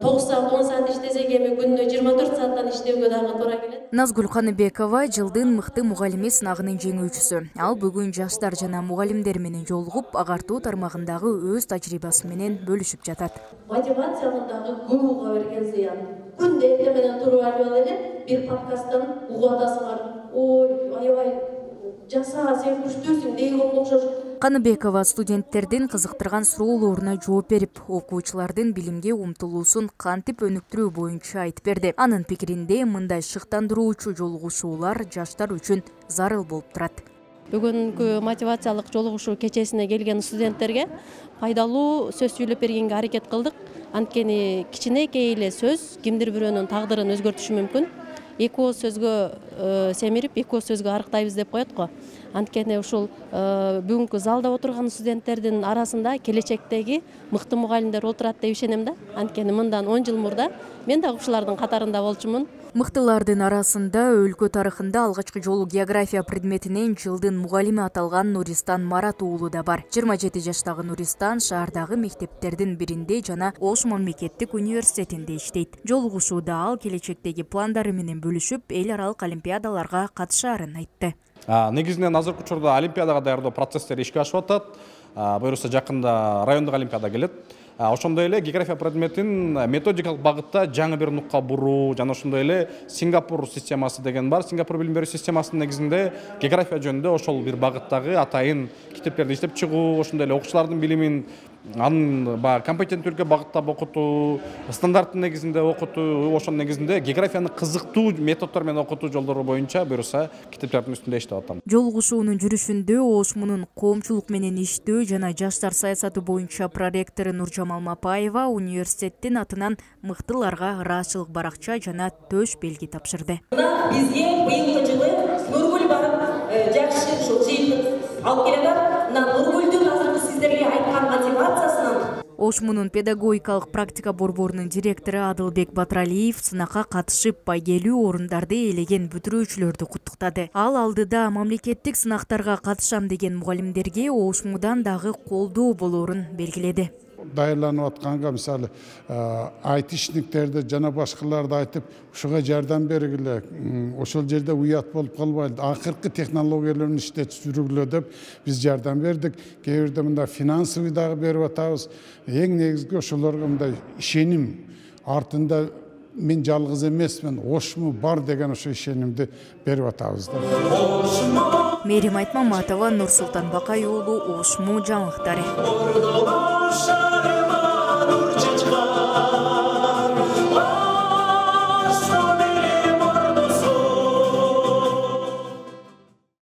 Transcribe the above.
9 saat 10 saat иштесек эми күнүнө 24 сааттан иштөөгө дагы туура келет. Назгүл Каныбекова жылдын мыкты мугалими сынагынын жеңүүчүсү. Ал бүгүн жаштар жана мугалимдер менен жолугуп, агартуу тармагындагы өз тажрыйбасы менен бөлүшүп жатат. Мотивациялыгы көп уга берген зыян. Күндө эртең менен туруп алып эле бир подкасттан угуп атасыңар. Ой, аябай жаса, сен күчтүүсүң деген окшош. Каныбекова студенттердин кызыктырган суроолоруна жооп берип, окуучулардын билимге умтулуусун кантип өнүктүрүү боюнча айтып берди. Анын пикиринде мындай шыктандыруучу жолугушуулар жаштар үчүн зарыл болуп турат. Бүгүнкү мотивациялык жолугушуу кечесине келген студенттерге пайдалуу сөз сүйлөп бергенге аракет кылдык. Анткени кичинекей эле сөз кимдир бирөөнүн тагдырын өзгөртүшү мүмкүн. Эки ооз сөзгө семирип, эки ооз сөзгө арыктайбыз деп коет го. Анткени ушул бүгүнкү залда отурган студенттердин арасында келечектеги мыкты мугалимдер отурат деп ишенем да. Анткени мындан 10 жыл мурда мен дагы ушулардын катарында болчумун. Мыктылардын арасында өлкө тарыхында алгачкы жолу география предметинен жылдын мугалими аталган Нуристан Марат уулу да бар. 27 жаштагы Нуристан шаардагы мектептердин биринде жана Ош мамлекеттик университетинде иштейт. Жолугушууда ал келечектеги пландары менен бөлүшүп, эл аралык олимпиадаларга катышаарын айтты. Негизинен азыркы учурда олимпиадага даярдоо процесстери ишке ашып атат. Буюрса жакында райондук олимпиада келет. Ошондой эле география предметин методикалык багытта жаңы бир нукка буруу жана ошондой эле Сингапур системасы деген бар. Сингапур билим берүү системасынын негизинде география жөнүндө ошол бир багыттагы атайын китептерди иштеп чыгуу, ошондой эле окуучулардын билимин анын компетенттүүлүккө багыттап окутуу, стандарттын негизинде окутуу, ошонун негизинде географияны кызыктуу методдор менен окутуу жолдору боюнча буюрса китептердин үстүндө иштеп атам. Жолугушуунун жүрүшүндө ОШМунун коомчулук менен иштөө жана жаштар саясаты боюнча проректору Нуржамал Мапаева университеттин атынан мыктыларга ыраазычылык баракча жана төш белги тапшырды. Бизге быйылкы жылы Нургүл барып жакшы ушул жыйынтык алып келет. Нургүлдүн азыркы сиздерге айткан мотивациясынан ОШМунун педагогикалык практика борборунун директору Адылбек Батыралиев сынакка катышып байгелүү орундарды ээлеген бүтүрүүчүлөрдү куттуктады. Ал алдыда мамлекеттик сынактарга катышам деген мугалимдерге ОШМудан дагы колдоо болоорун белгиледи. Даярданып атканга мисалы айтышниктерди жана башкаларды айтып ушуга жардам бергиле, ошол жерде уят болуп калбайлы, акыркы технологияларын иштетип жүргүлө деп биз жардам бердик. Кээ бирде мындай финансовый дагы берип атабыз. Эң негизги ошолорго мындай ишеним артында мен жалгыз эмесмин, ОШМу бар деген ошо ишенимди берип атабыз да. Мерим Айтмаматова, Нурсултан Бакай уулу, ОШМу жаңылыктары.